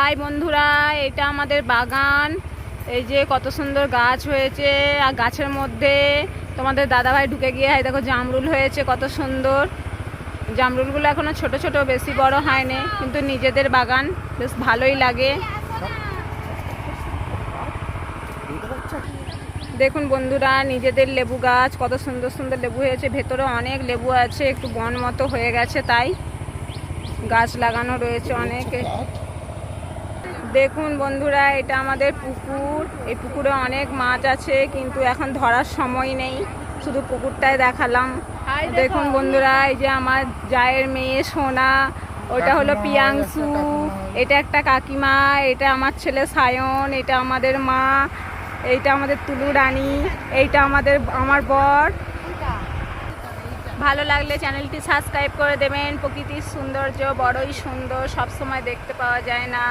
High বন্ধুরা, এটা আমাদের বাগান। এই যে কত সুন্দর গাছ হয়েছে, আর গাছের মধ্যে তোমাদের দাদাভাই ঢুকে গিয়ে দেখো জামরুল হয়েছে কত সুন্দর। জামরুলগুলো এখনো ছোট ছোট, বেশি বড় হয়নি, কিন্তু নিজেদের বাগান বেশ ভালোই লাগে। দেখুন বন্ধুরা, নিজেদের লেবু গাছ, কত সুন্দর সুন্দর লেবু হয়েছে। ভেতরে অনেক লেবু আছে, একটু বন মতো হয়ে গেছে, তাই গাছ লাগানো রয়েছে অনেকে। দেখুন বন্ধুরা, এটা আমাদের পুকুর। এই পুকুরে অনেক মাছ আছে, কিন্তু এখন ধরার সময় নেই, শুধু পুকুরটাই দেখালাম। দেখুন বন্ধুরা, এই যে আমার জায়ের মেয়ে সোনা, ওটা হলো পিয়াংসু, এটা একটা কাকিমা, এটা আমার ছেলে সায়ন, এটা আমাদের মা, এইটা আমাদের তুলু রানী, এইটা আমার বর। ভালো লাগলে চ্যানেলটি সাবস্ক্রাইব করে দেবেন। প্রকৃতির সৌন্দর্য বড়ই সুন্দর, সবসময় দেখতে পাওয়া যায় না।